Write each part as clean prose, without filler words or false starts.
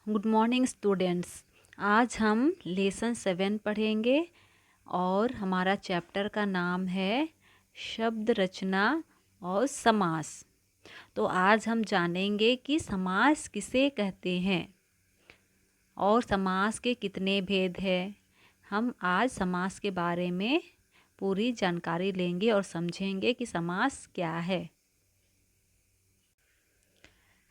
Good morning students. आज हम lesson 7 पढ़ेंगे और हमारा चैप्टर का नाम है शब्द रचना और समास। तो आज हम जानेंगे कि समास किसे कहते हैं और समास के कितने भेद हैं। हम आज समास के बारे में पूरी जानकारी लेंगे और समझेंगे कि समास क्या है।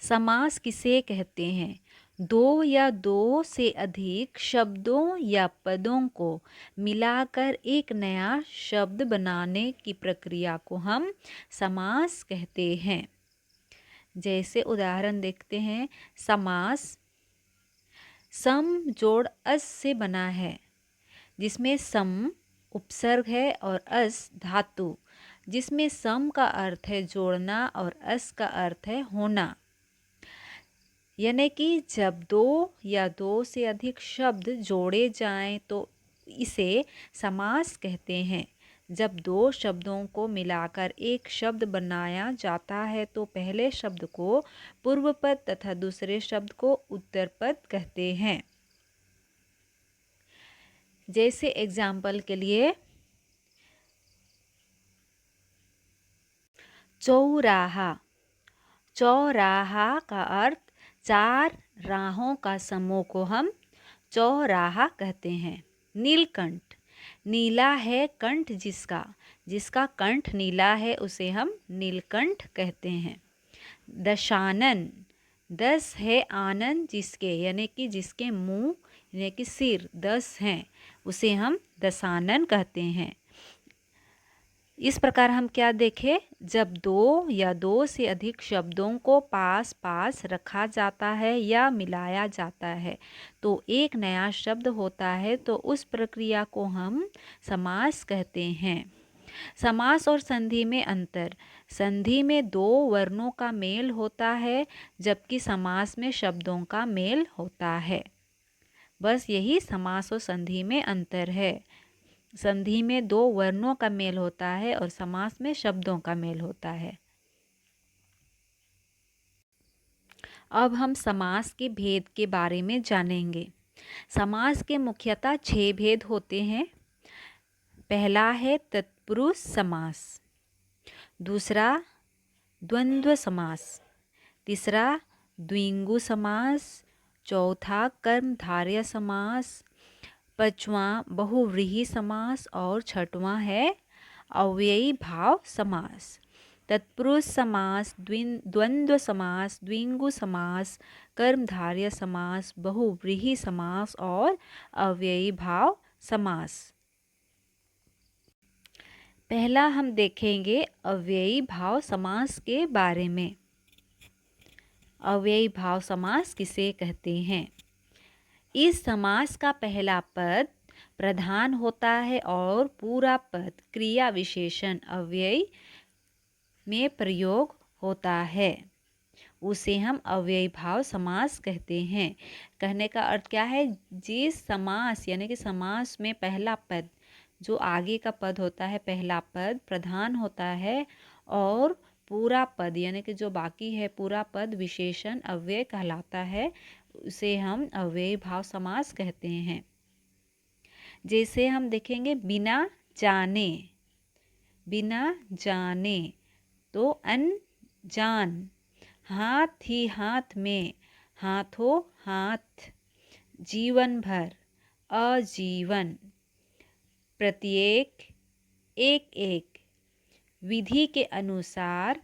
समास किसे कहते हैं? दो या दो से अधिक शब्दों या पदों को मिलाकर एक नया शब्द बनाने की प्रक्रिया को हम समास कहते हैं। जैसे उदाहरण देखते हैं। समास सम जोड़ अस से बना है, जिसमें सम उपसर्ग है और अस धातु, जिसमें सम का अर्थ है जोड़ना और अस का अर्थ है होना। यानी कि जब दो या दो से अधिक शब्द जोड़े जाएं तो इसे समास कहते हैं। जब दो शब्दों को मिलाकर एक शब्द बनाया जाता है तो पहले शब्द को पूर्व पद तथा दूसरे शब्द को उत्तर पद कहते हैं। जैसे एग्जाम्पल के लिए चौराहा। चौराहा का अर्थ चार राहों का समूह को हम चौराहा कहते हैं। नीलकंठ, नीला है कंठ जिसका, जिसका कंठ नीला है उसे हम नीलकंठ कहते हैं। दशानन, दस है आनन जिसके, यानी कि जिसके मुंह यानी कि सिर 10 हैं, उसे हम दशानन कहते हैं। इस प्रकार हम क्या देखें, जब दो या दो से अधिक शब्दों को पास पास रखा जाता है या मिलाया जाता है तो एक नया शब्द होता है, तो उस प्रक्रिया को हम समास कहते हैं। समास और संधि में अंतर। संधि में दो वर्णों का मेल होता है, जबकि समास में शब्दों का मेल होता है। बस यही समास और संधि में अंतर है। संधि में दो वर्णों का मेल होता है और समास में शब्दों का मेल होता है। अब हम समास के भेद के बारे में जानेंगे। समास के मुख्यतः 6 भेद होते हैं। पहला है तत्पुरुष समास, दूसरा द्वंद्व समास, तीसरा द्विगु समास, चौथा कर्मधारय समास, पांचवा बहुव्रीहि समास और छठवां है अव्ययी भाव समास। तत्पुरुष समास, द्वंद्व समास, द्विगु समास, कर्मधारय समास, बहुव्रीहि समास और अव्ययी भाव समास। पहला हम देखेंगे अव्ययी भाव समास के बारे में। अव्ययी भाव समास किसे कहते हैं? इस समास का पहला पद प्रधान होता है और पूरा पद क्रिया विशेषण अव्यय में प्रयोग होता है, उसे हम अव्ययी भाव समास कहते हैं। कहने का अर्थ क्या है, जिस समास यानी कि समास में पहला पद, जो आगे का पद होता है, पहला पद प्रधान होता है और पूरा पद यानी कि जो बाकी है पूरा पद विशेषण अव्यय कहलाता है, उसे हम अव्ययी भाव समास कहते हैं। जैसे हम देखेंगे बिना जाने, बिना जाने तो अनजान, हाथ ही हाथ में, हाथों हाथ, जीवन भर अजीवन, प्रत्येक एक एक, विधि के अनुसार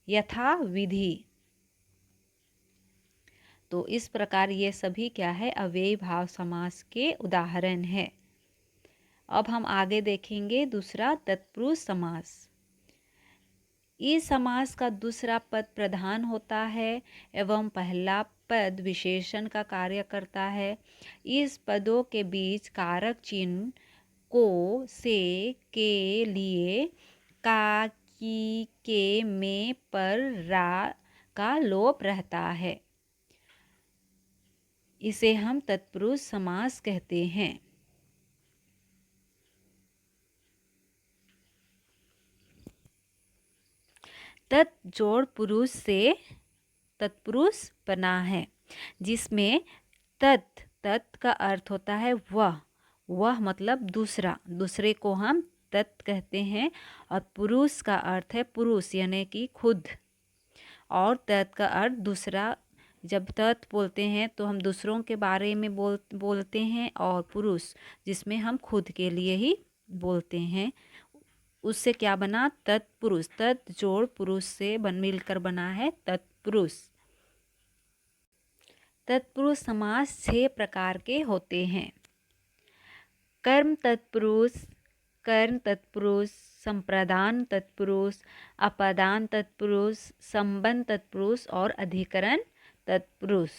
यथा विधि। तो इस प्रकार ये सभी क्या है, अव्ययी भाव समास के उदाहरण है। अब हम आगे देखेंगे दूसरा तत्पुरुष समास। इस समास का दूसरा पद प्रधान होता है एवं पहला पद विशेषण का कार्य करता है। इस पदों के बीच कारक चिन्ह को, से, के लिए, का, की, के, में, पर, रा का लोप रहता है। इसे हम तत्पुरुष समास कहते हैं। तत् जोड़ पुरुष से तत्पुरुष बना है, जिसमें तत्, तत् का अर्थ होता है वह मतलब दूसरा, दूसरे को हम तत् कहते हैं। और पुरुष का अर्थ है पुरुष यानी कि खुद। और तत् का अर्थ दूसरा। जब तत् बोलते हैं तो हम दूसरों के बारे में बोलते हैं, और पुरुष जिसमें हम खुद के लिए ही बोलते हैं, उससे क्या बना तत्पुरुष। तत् जोड़ पुरुष से मिलकर बना है तत्पुरुष। तत्पुरुष समास 6 प्रकार के होते हैं। कर्म तत्पुरुष, कर्ण तत्पुरुष, संप्रदान तत्पुरुष, अपादान तत्पुरुष, संबंध तत्पुरुष और अधिकरण तत्पुरुष।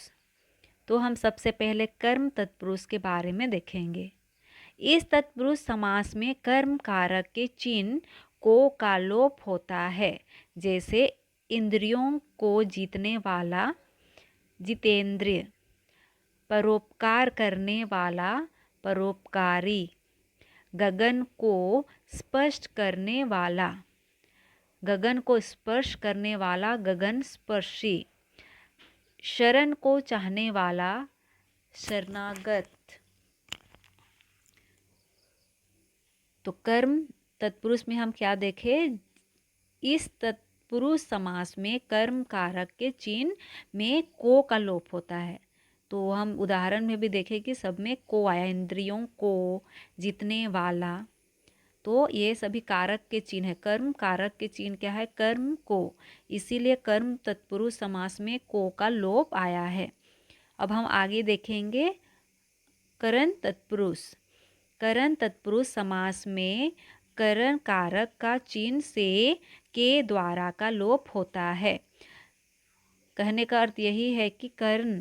तो हम सबसे पहले कर्म तत्पुरुष के बारे में देखेंगे। इस तत्पुरुष समास में कर्म कारक के चिन्ह को का लोप होता है। जैसे इंद्रियों को जीतने वाला जितेंद्रिय, परोपकार करने वाला परोपकारी, गगन को स्पर्श करने वाला, गगन को स्पर्श करने वाला गगन स्पर्शी, शरण को चाहने वाला शरणागत। तो कर्म तत्पुरुष में हम क्या देखें? इस तत्पुरुष समास में कर्म कारक के चिन्ह में को का लोप होता है। तो हम उदाहरण में भी देखें कि सब में को आया। इंद्रियों को, जीतने वाला, तो ये सभी कारक के चिन्ह है। कर्म कारक के चिन्ह क्या है? कर्म को, इसीलिए कर्म तत्पुरुष समास में को का लोप आया है। अब हम आगे देखेंगे करण तत्पुरुष। करण तत्पुरुष समास में करण कारक का चिन्ह से के द्वारा का लोप होता है। कहने का अर्थ यही है कि कर्ण,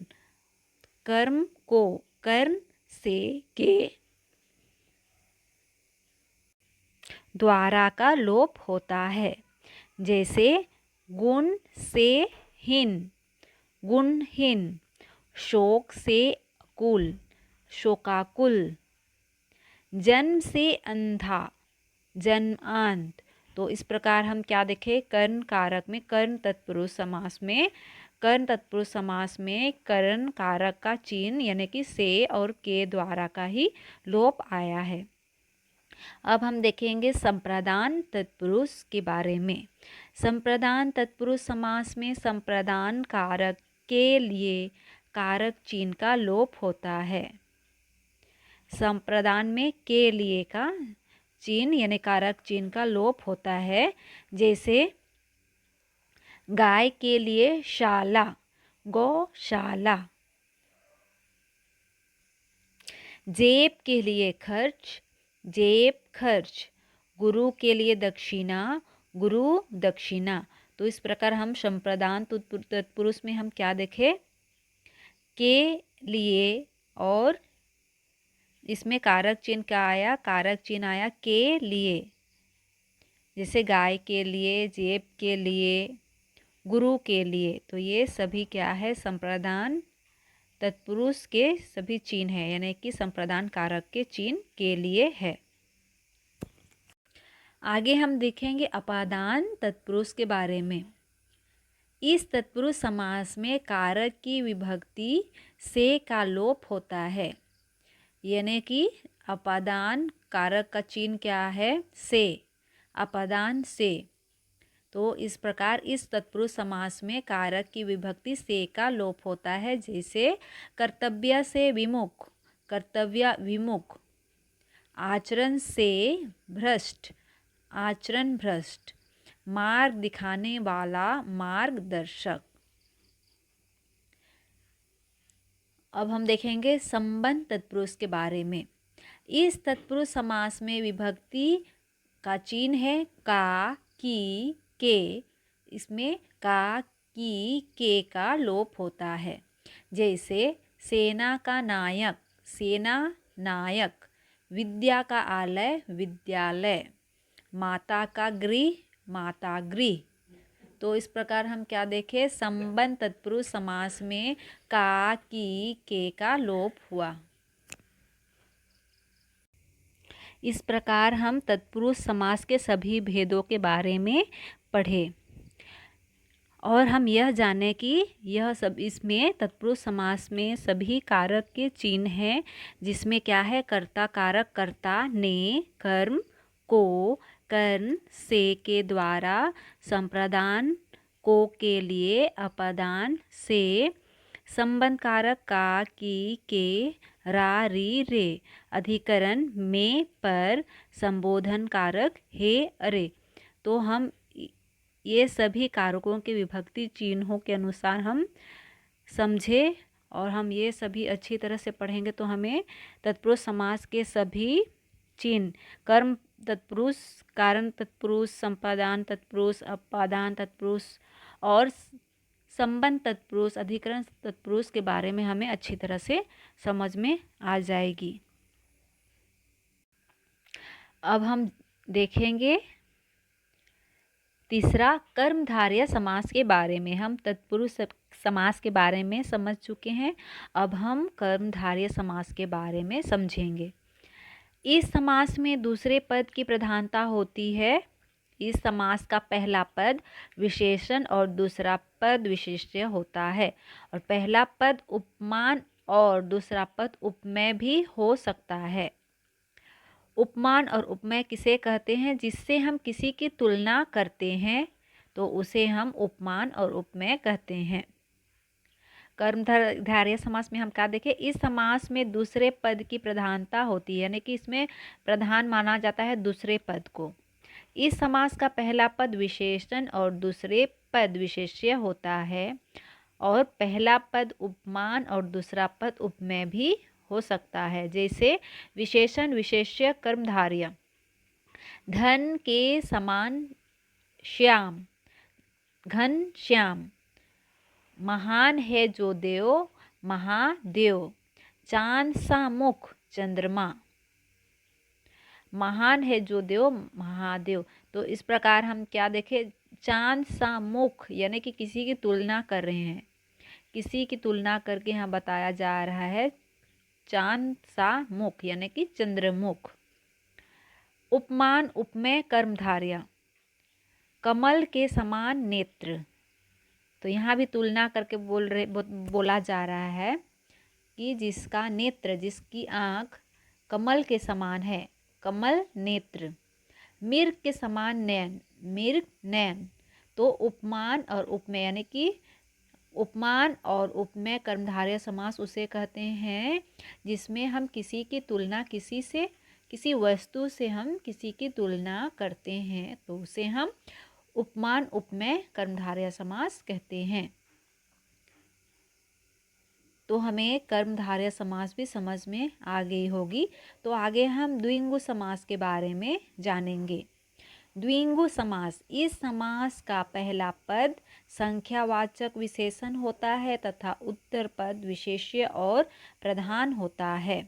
कर्म को कर्ण से के द्वारा का लोप होता है। जैसे गुण से हीन, गुणहीन, शोक से कुल, शोकाकुल, जन्म से अंधा, जन्मांत। तो इस प्रकार हम क्या देखें? कर्ण कारक में कर्ण तत्पुरुष समास में, कर्ण तत्पुरुष समास में कर्ण कारक का चिन्ह यानी कि से और के द्वारा का ही लोप आया है। अब हम देखेंगे संप्रदान तत्पुरुष के बारे में। संप्रदान तत्पुरुष समास में संप्रदान कारक के लिए कारक चिन्ह का लोप होता है। संप्रदान में के लिए का चिन्ह यानी कारक चिन्ह का लोप होता है। जैसे गाय के लिए शाला, गौशाला, जेब के लिए खर्च, जेब खर्च, गुरु के लिए दक्षिणा, गुरु दक्षिणा। तो इस प्रकार हम संप्रदान तत्पुरुष में हम क्या देखें? के लिए, और इसमें कारक चिन्ह क्या आया? कारक चिन्ह आया के लिए। जैसे गाय के लिए, जेब के लिए, गुरु के लिए। तो ये सभी क्या है? संप्रदान तत्पुरुष के सभी चिन्ह है, यानी कि संप्रदान कारक के चिन्ह के लिए है। आगे हम देखेंगे अपादान तत्पुरुष के बारे में। इस तत्पुरुष समास में कारक की विभक्ति से का लोप होता है, यानी कि अपादान कारक का चिन्ह क्या है? से, अपादान से। तो इस प्रकार इस तत्पुरुष समास में कारक की विभक्ति से का लोप होता है। जैसे कर्तव्य से विमुख, कर्तव्य विमुख, आचरण से भ्रष्ट, आचरण भ्रष्ट, मार्ग दिखाने वाला मार्गदर्शक। अब हम देखेंगे संबंध तत्पुरुष के बारे में। इस तत्पुरुष समास में विभक्ति का चिन्ह है का, की, के। इसमें का, की, के का लोप होता है। जैसे सेना का नायक, सेना नायक, विद्या का आलय, विद्यालय, माता का गृह, माता गृह। तो इस प्रकार हम क्या देखें? संबंध तत्पुरुष समास में का, की, के का लोप हुआ। इस प्रकार हम तत्पुरुष समास के सभी भेदों के बारे में पढ़े। और हम यह जाने कि यह सब इसमें तत्पुरुष समास में सभी कारक के चिन्ह हैं, जिसमें क्या है, कर्ता कारक कर्ता ने कर्म को कर्ण से के द्वारा, संप्रदान को के लिए अपादान से, संबंध कारक का की के रा री रे, अधिकरण में पर, संबोधन कारक हे अरे। तो हम ये सभी कारकों के विभक्ति चिन्हों के अनुसार हम समझे और हम ये सभी अच्छी तरह से पढ़ेंगे तो हमें तत्पुरुष समास के सभी चिन्ह, कर्म तत्पुरुष, कारण तत्पुरुष, संपादान तत्पुरुष, अपादान तत्पुरुष और संबंध तत्पुरुष, अधिकरण तत्पुरुष के बारे में हमें अच्छी तरह से समझ में आ जाएगी। अब हम देखेंगे तीसरा कर्मधारय समास के बारे में। हम तत्पुरुष समास के बारे में समझ चुके हैं, अब हम कर्मधारय समास के बारे में समझेंगे। इस समास में दूसरे पद की प्रधानता होती है। इस समास का पहला पद विशेषण और दूसरा पद विशेष्य होता है, और पहला पद उपमान और दूसरा पद उपमेय भी हो सकता है। उपमान और उपमेय किसे कहते हैं? जिससे हम किसी की तुलना करते हैं तो उसे हम उपमान और उपमेय कहते हैं। कर्मधारय समास में हम क्या देखें, इस समास में दूसरे पद की प्रधानता होती है, यानी कि इसमें प्रधान माना जाता है दूसरे पद को। इस समास का पहला पद विशेषण और दूसरे पद विशेष्य होता है, और पहला पद उपमान और दूसरा पद उपमेय भी हो सकता है। जैसे विशेषण विशेष्य कर्मधारय, धन के समान श्याम, घन श्याम, महान है जो देव, महादेव, चांद सा मुख, चंद्रमा, महान है जो देव, महादेव। तो इस प्रकार हम क्या देखें, चांद सा मुख यानी कि किसी की तुलना कर रहे हैं, किसी की तुलना करके यहाँ बताया जा रहा है चांद सा मुख यानी कि चंद्रमुख। उपमान उपमेय कर्मधारय, कमल के समान नेत्र, तो यहाँ भी तुलना करके बोला जा रहा है कि जिसका नेत्र, जिसकी आँख कमल के समान है, कमल नेत्र। मिर्ग के समान नयन, मिर्ग नयन। तो उपमान और उपमेय यानी कि उपमान और उपमेय कर्मधारय समास उसे कहते हैं जिसमें हम किसी की तुलना किसी से, किसी वस्तु से हम किसी की तुलना करते हैं तो उसे हम उपमान उपमेय कर्मधारय समास कहते हैं। तो हमें कर्मधारय समास भी समझ में आ गई होगी। तो आगे हम द्विगु समास के बारे में जानेंगे। द्विगु समास, इस समास का पहला पद संख्यावाचक विशेषण होता है तथा उत्तर पद विशेष्य और प्रधान होता है।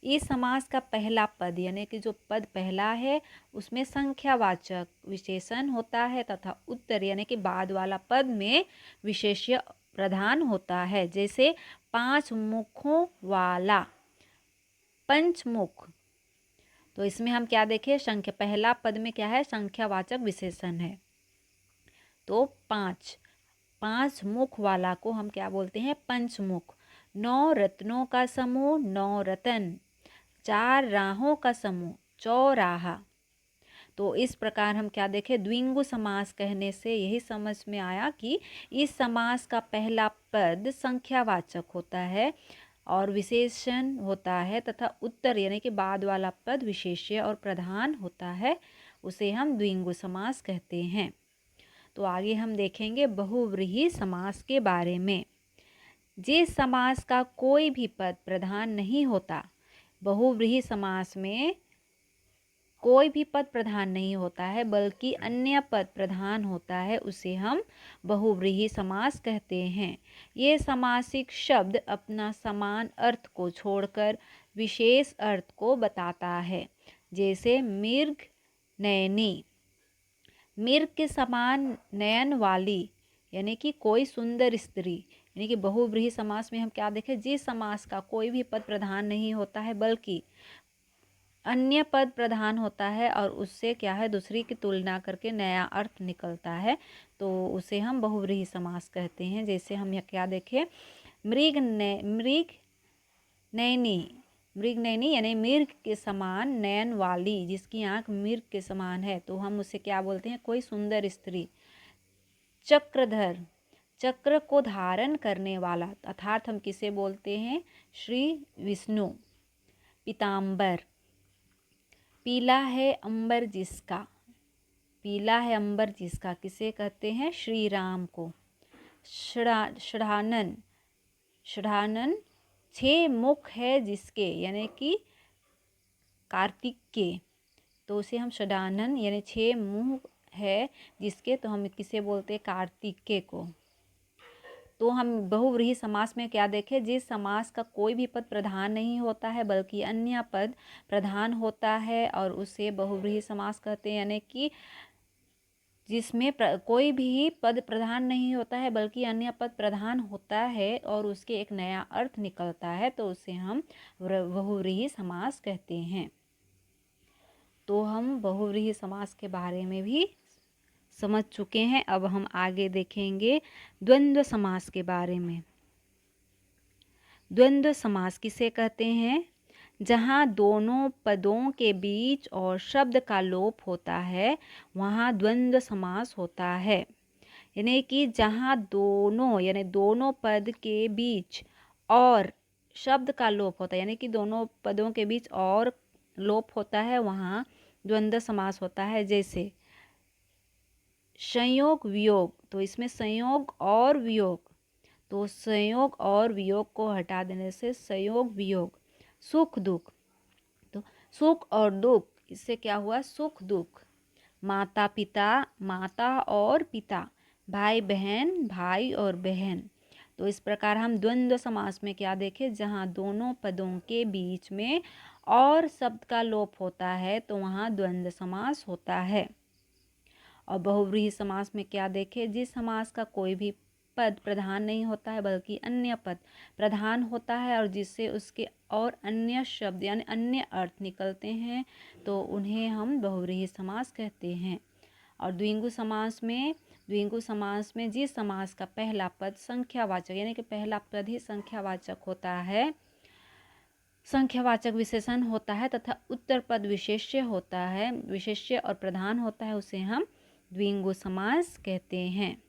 इस समास का पहला पद यानी कि जो पद पहला है उसमें संख्यावाचक विशेषण होता है तथा उत्तर यानी कि बाद वाला पद में विशेष्य प्रधान होता है। जैसे 5 मुखों वाला, पंचमुख। तो इसमें हम क्या देखें, संख्या, पहला पद में क्या है, संख्यावाचक विशेषण है। तो 5 मुख वाला को हम क्या बोलते हैं, पंचमुख। 9 रत्नों का समूह, 9 रतन। 4 राहों का समूह, चौराहा। तो इस प्रकार हम क्या देखें, द्विगु समास कहने से यही समझ में आया कि इस समास का पहला पद संख्यावाचक होता है और विशेषण होता है तथा उत्तर यानी कि बाद वाला पद विशेष्य और प्रधान होता है, उसे हम द्विगु समास कहते हैं। तो आगे हम देखेंगे बहुव्रीहि समास के बारे में। जिस समास का कोई भी पद प्रधान नहीं होता, बहुव्रीहि समास में कोई भी पद प्रधान नहीं होता है बल्कि अन्य पद प्रधान होता है, उसे हम बहुव्रीहि समास कहते हैं। ये समासिक शब्द अपना समान अर्थ को छोड़कर विशेष अर्थ को बताता है। जैसे मिर्ग नयनी, मिर्ग के समान नयन वाली यानी कि कोई सुंदर स्त्री। यानी कि बहुव्रीहि समास में हम क्या देखें, जिस समास का कोई भी पद प्रधान नहीं होता है बल्कि अन्य पद प्रधान होता है और उससे क्या है दूसरी की तुलना करके नया अर्थ निकलता है, तो उसे हम बहुव्रीहि समास कहते हैं। जैसे हम यहाँ क्या देखें, मृग नैनी यानी मिर्ग के समान नयन वाली, जिसकी आंख मिर्ग के समान है, तो हम उसे क्या बोलते हैं, कोई सुंदर स्त्री। चक्रधर, चक्र को धारण करने वाला, अर्थात हम किसे बोलते हैं, श्री विष्णु। पीताम्बर, पीला है अंबर जिसका, पीला है अंबर जिसका किसे कहते हैं, श्री राम को। षडानन, षडानन 6 मुख है जिसके, यानी कि कार्तिक के, तो उसे हम षडानन यानी 6 मुंह है जिसके, तो हम किसे बोलते हैं, कार्तिकेय को। तो हम बहुव्रीहि समास में क्या देखें, जिस समास का कोई भी पद प्रधान नहीं होता है बल्कि अन्य पद प्रधान होता है और उसे बहुव्रीहि समास कहते हैं, यानी कि जिसमें कोई भी पद प्रधान नहीं होता है बल्कि अन्य पद प्रधान होता है और उसके एक नया अर्थ निकलता है, तो उसे हम बहुव्रीहि समास कहते हैं। तो हम बहुव्रीहि समास के बारे में भी समझ चुके हैं। अब हम आगे देखेंगे द्वंद्व समास के बारे में। द्वंद्व समास किसे कहते हैं, जहाँ दोनों पदों के बीच और शब्द का लोप होता है वहाँ द्वंद्व समास होता है। यानी कि जहाँ दोनों यानी दोनों पद के बीच और शब्द का लोप होता है, यानी कि दोनों पदों के बीच और लोप होता है, वहाँ द्वंद्व समास होता है। जैसे संयोग वियोग, तो इसमें संयोग और वियोग, तो संयोग और वियोग को हटा देने से संयोग वियोग। सुख दुख, तो सुख और दुख, इससे क्या हुआ, सुख दुख। माता पिता, माता और पिता। भाई बहन, भाई और बहन। तो इस प्रकार हम द्वंद्व समास में क्या देखें, जहाँ दोनों पदों के बीच में और शब्द का लोप होता है तो वहाँ द्वंद्व समास होता है। और बहुव्रीहि समास में क्या देखें, जिस समास का कोई भी पद प्रधान नहीं होता है बल्कि अन्य पद प्रधान होता है और जिससे उसके और अन्य शब्द यानी अन्य अर्थ निकलते हैं, तो उन्हें हम बहुव्रीहि समास कहते हैं। और द्विगु समास में जिस समास का पहला पद संख्यावाचक यानी कि पहला पद ही संख्यावाचक होता है, संख्यावाचक विशेषण होता है तथा उत्तर पद विशेष्य होता है, विशेष्य और प्रधान होता है, उसे हम द्विगु समास कहते हैं।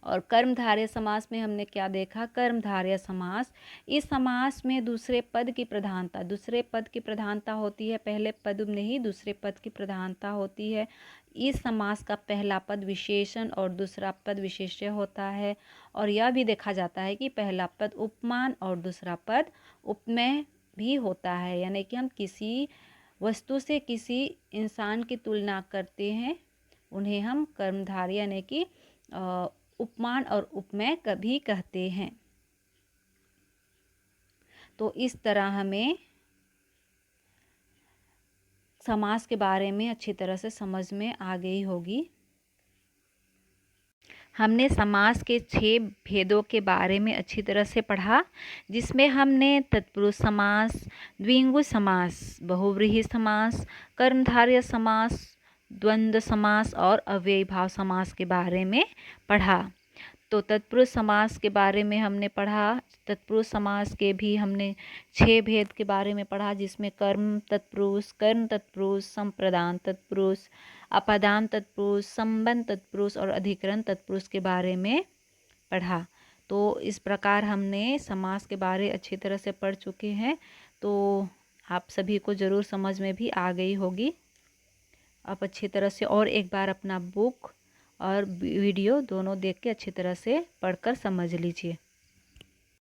और कर्मधारय समास में हमने क्या देखा, कर्मधारय समास, इस समास में दूसरे पद की प्रधानता होती है, पहले पद में ही दूसरे पद की प्रधानता होती है। इस समास का पहला पद विशेषण और दूसरा पद विशेष्य होता है। और यह भी देखा जाता है कि पहला पद उपमान और दूसरा पद उपमेय भी होता है, यानी कि हम किसी वस्तु से किसी इंसान की तुलना करते हैं, उन्हें हम कर्मधारय यानी कि उपमान और उपमेय कभी कहते हैं। तो इस तरह हमें समास के बारे में अच्छी तरह से समझ में आ गई होगी। हमने समास के 6 भेदों के बारे में अच्छी तरह से पढ़ा, जिसमें हमने तत्पुरुष समास, द्विगु समास, बहुव्रीहि समास, कर्मधारय समास, द्वंद्व समास और अव्ययीभाव समास के बारे में पढ़ा। तो तत्पुरुष समास के बारे में हमने पढ़ा, तत्पुरुष समास के भी हमने 6 भेद के बारे में पढ़ा, जिसमें कर्म तत्पुरुष, संप्रदान तत्पुरुष, अपादान तत्पुरुष, संबंध तत्पुरुष और अधिकरण तत्पुरुष के बारे में पढ़ा। तो इस प्रकार हमने समास के बारे अच्छी तरह से पढ़ चुके हैं। तो आप सभी को ज़रूर समझ में भी आ गई होगी। आप अच्छी तरह से और एक बार अपना बुक और वीडियो दोनों देख के अच्छी तरह से पढ़कर समझ लीजिए।